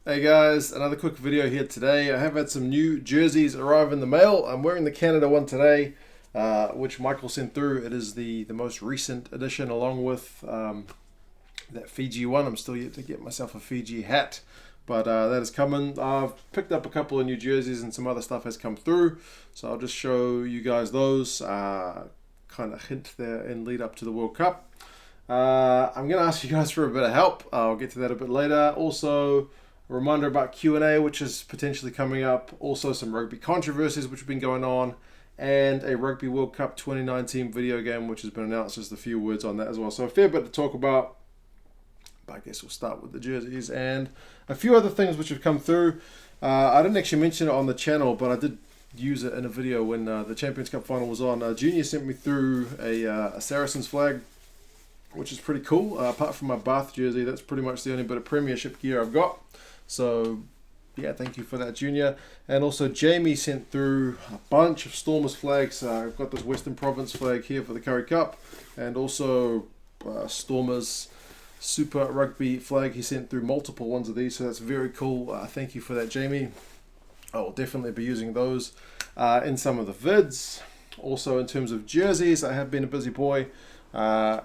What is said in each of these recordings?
Hey guys, another quick video here today. I have had some new jerseys arrive in the mail. I'm wearing the Canada one today, which Michael sent through. It is the most recent edition along with that Fiji one. I'm still yet to get myself a Fiji hat, but that is coming. I've picked up a couple of new jerseys and some other stuff has come through, so I'll just show you guys those, kind of hint there and lead up to the World Cup. I'm going to ask you guys for a bit of help. I'll get to that a bit later. Also, a reminder about Q&A, which is potentially coming up. Also, some rugby controversies, which have been going on. And a Rugby World Cup 2019 video game, which has been announced. Just a few words on that as well. So a fair bit to talk about. But I guess we'll start with the jerseys. And a few other things which have come through. I didn't actually mention it on the channel, but I did use it in a video when the Champions Cup final was on. Junior sent me through a Saracens flag, which is pretty cool. Apart from my Bath jersey, that's pretty much the only bit of Premiership gear I've got. So, yeah, thank you for that, Junior. And also, Jamie sent through a bunch of Stormers flags. I've got this Western Province flag here for the Curry Cup, and also Stormers Super Rugby flag. He sent through multiple ones of these, so that's very cool. Thank you for that, Jamie. I will definitely be using those in some of the vids. Also, in terms of jerseys, I have been a busy boy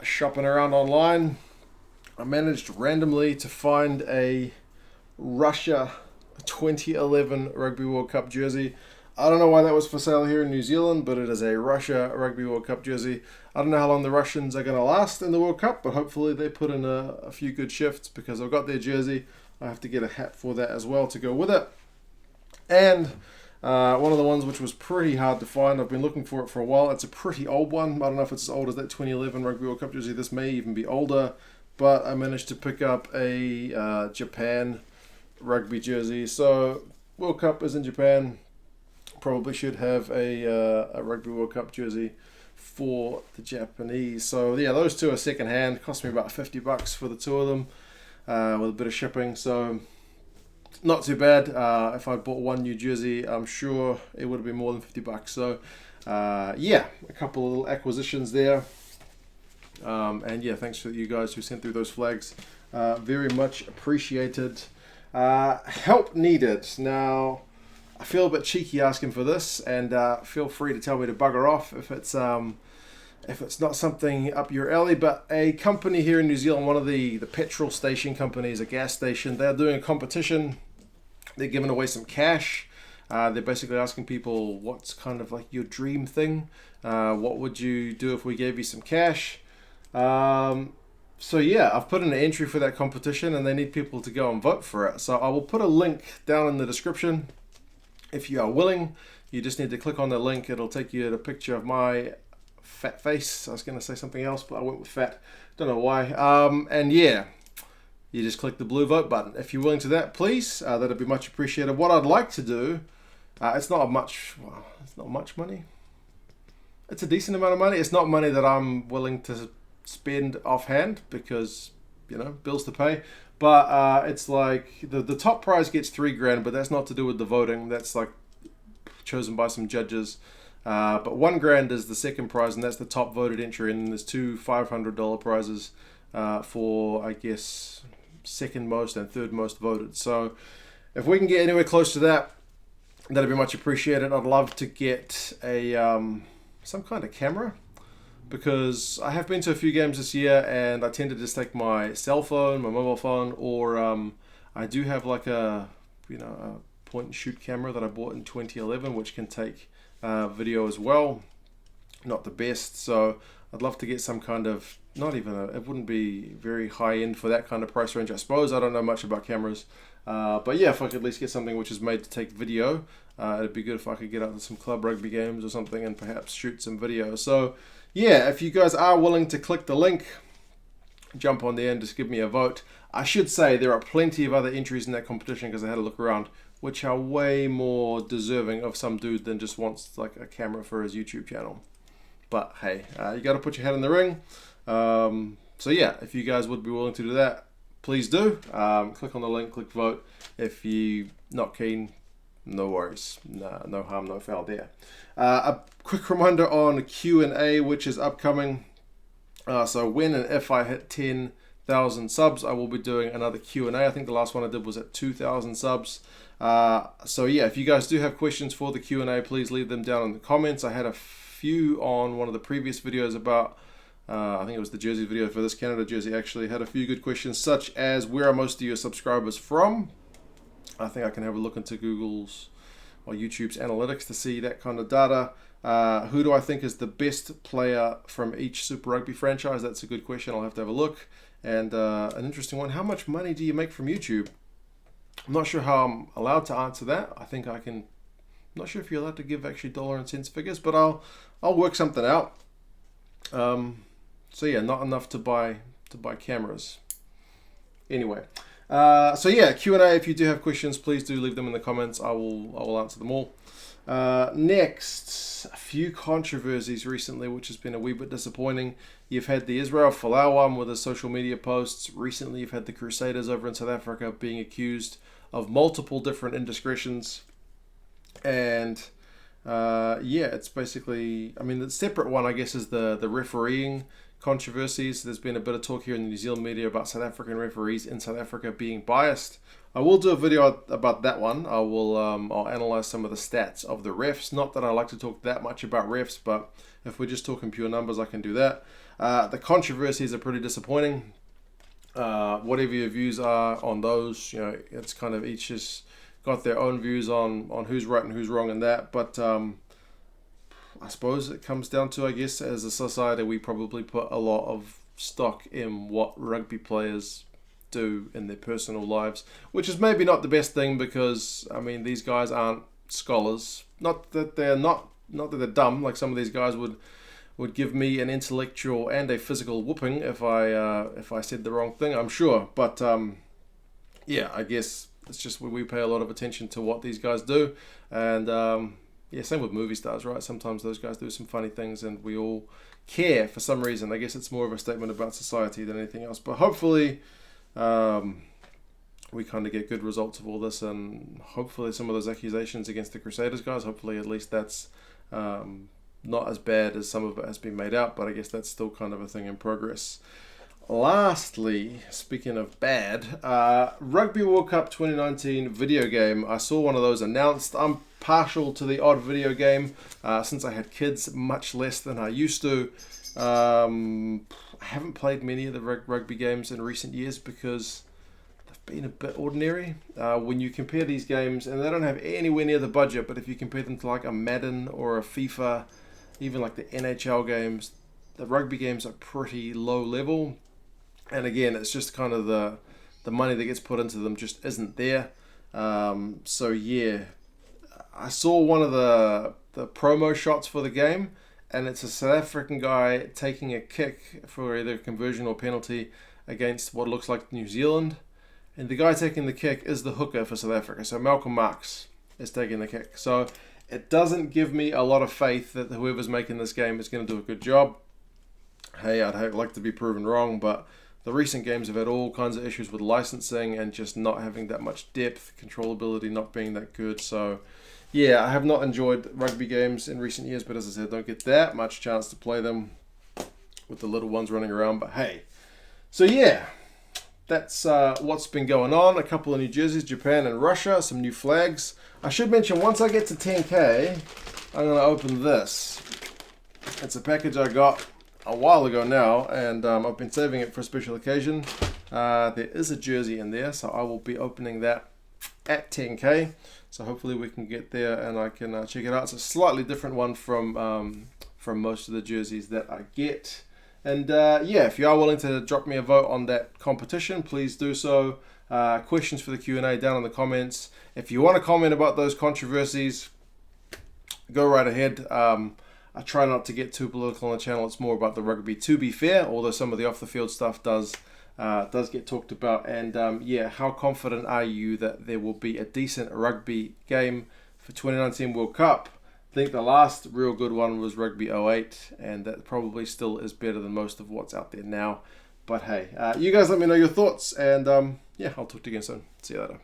shopping around online. I managed randomly to find a Russia 2011 Rugby World Cup jersey. I don't know why that was for sale here in New Zealand, but it is a Russia Rugby World Cup jersey. I don't know how long the Russians are going to last in the World Cup, but hopefully they put in a few good shifts, because I've got their jersey. I have to get a hat for that as well to go with it. And one of the ones which was pretty hard to find, I've been looking for it for a while. It's a pretty old one. I don't know if it's as old as that 2011 Rugby World Cup jersey. This may even be older, but I managed to pick up a Japan rugby jersey. So World Cup is in Japan. Probably should have a Rugby World Cup jersey for the Japanese. So yeah, those two are second hand. Cost me about $50 for the two of them, with a bit of shipping. So not too bad. If I bought one new jersey, I'm sure it would have been more than $50. So yeah, a couple of little acquisitions there. And yeah, thanks for you guys who sent through those flags. Very much appreciated. Help needed. Now, I feel a bit cheeky asking for this, and feel free to tell me to bugger off if it's not something up your alley. But a company here in New Zealand, one of the petrol station companies, a gas station, they're doing a competition. They're giving away some cash. They're basically asking people, what's kind of like your dream thing? What would you do if we gave you some cash? So yeah, I've put in an entry for that competition, and they need people to go and vote for it. So I will put a link down in the description. If you are willing, you just need to click on the link. It'll take you to a picture of my fat face. I was going to say something else, but I went with fat. Don't know why. And yeah, you just click the blue vote button. If you're willing to that, please, that'd be much appreciated. What I'd like to do, it's not much money. It's a decent amount of money. It's not money that I'm willing to spend offhand, because bills to pay. But it's like the top prize gets $3,000, but that's not to do with the voting. That's like chosen by some judges. But $1,000 is the second prize, and that's the top voted entry. And then there's two $500 prizes for, I guess, second most and third most voted. So if we can get anywhere close to that, that'd be much appreciated. I'd love to get a some kind of camera, because I have been to a few games this year, and I tend to just take my cell phone, my mobile phone, or I do have like a point and shoot camera that I bought in 2011, which can take video as well. Not the best, so I'd love to get some kind of, it wouldn't be very high end for that kind of price range, I suppose. I don't know much about cameras, but yeah, if I could at least get something which is made to take video, it'd be good if I could get out to some club rugby games or something and perhaps shoot some video. So yeah, if you guys are willing to click the link, jump on there and just give me a vote. I should say there are plenty of other entries in that competition, because I had a look around, which are way more deserving of some dude than just wants like a camera for his YouTube channel. But hey, you got to put your head in the ring. So yeah, if you guys would be willing to do that, please do. Click on the link, click vote. If you're not keen, no worries. No harm, no foul there. A quick reminder on Q&A, which is upcoming. So when and if I hit 10 1,000 subs, I will be doing another Q&A. I think the last one I did was at 2,000 subs. So yeah, if you guys do have questions for the Q&A, please leave them down in the comments. I had a few on one of the previous videos about, I think it was the jersey video for this Canada jersey actually. Had a few good questions, such as where are most of your subscribers from? I think I can have a look into Google's or YouTube's analytics to see that kind of data. Who do I think is the best player from each Super Rugby franchise? That's a good question. I'll have to have a look. And an interesting one, how much money do you make from YouTube? I'm not sure how I'm allowed to answer that. I think I can. I'm not sure if you're allowed to give actually dollar and cents figures, but I'll work something out. So yeah, not enough to buy cameras. Anyway. So yeah, Q&A, if you do have questions, please do leave them in the comments. I will answer them all. Next, a few controversies recently, which has been a wee bit disappointing. You've had the Israel Folau one with his social media posts. Recently, you've had the Crusaders over in South Africa being accused of multiple different indiscretions. And yeah, it's basically, I mean, the separate one, I guess, is the refereeing controversies. There's been a bit of talk here in the New Zealand media about South African referees in South Africa being biased. I will do a video about that one. I'll analyze some of the stats of the refs. Not that I like to talk that much about refs, but if we're just talking pure numbers, I can do that. The controversies are pretty disappointing. Whatever your views are on those, you know, it's kind of each has got their own views on who's right and who's wrong in that. But I suppose it comes down to, I guess, as a society, we probably put a lot of stock in what rugby players do in their personal lives, which is maybe not the best thing because, I mean, these guys aren't scholars. Not that they're not that they're dumb. Like some of these guys would give me an intellectual and a physical whooping if I said the wrong thing, I'm sure. But yeah, I guess it's just we pay a lot of attention to what these guys do, and yeah, same with movie stars, right? Sometimes those guys do some funny things and we all care for some reason. I guess it's more of a statement about society than anything else. But hopefully we kind of get good results of all this, and hopefully some of those accusations against the Crusaders guys, hopefully at least that's not as bad as some of it has been made out, but I guess that's still kind of a thing in progress. Lastly, speaking of bad, Rugby World Cup 2019 video game. I saw one of those announced. I'm partial to the odd video game since I had kids, much less than I used to. I haven't played many of the rugby games in recent years because they've been a bit ordinary. When you compare these games, and they don't have anywhere near the budget, but if you compare them to like a Madden or a FIFA, even like the NHL games, the rugby games are pretty low level. And again, it's just kind of the money that gets put into them just isn't there. So yeah, I saw one of the promo shots for the game, and it's a South African guy taking a kick for either conversion or penalty against what looks like New Zealand. And the guy taking the kick is the hooker for South Africa. So Malcolm Marx is taking the kick. So it doesn't give me a lot of faith that whoever's making this game is going to do a good job. Hey, I'd like to be proven wrong, but the recent games have had all kinds of issues with licensing and just not having that much depth, controllability not being that good. So yeah, I have not enjoyed rugby games in recent years, but as I said, don't get that much chance to play them with the little ones running around. But hey, so yeah, that's what's been going on. A couple of new jerseys, Japan and Russia, some new flags. I should mention, once I get to 10K, I'm going to open this. It's a package I got a while ago now, and I've been saving it for a special occasion. There is a jersey in there, so I will be opening that at 10K. So hopefully we can get there and I can check it out. It's a slightly different one from most of the jerseys that I get. And yeah, if you are willing to drop me a vote on that competition, please do so. Questions for the Q&A down in the comments. If you want to comment about those controversies, go right ahead. I try not to get too political on the channel. It's more about the rugby, to be fair, although some of the off-the-field stuff does get talked about. And yeah, how confident are you that there will be a decent rugby game for 2019 World Cup? I think the last real good one was Rugby 08, and that probably still is better than most of what's out there now. But hey, you guys let me know your thoughts, and yeah, I'll talk to you again soon. See you later.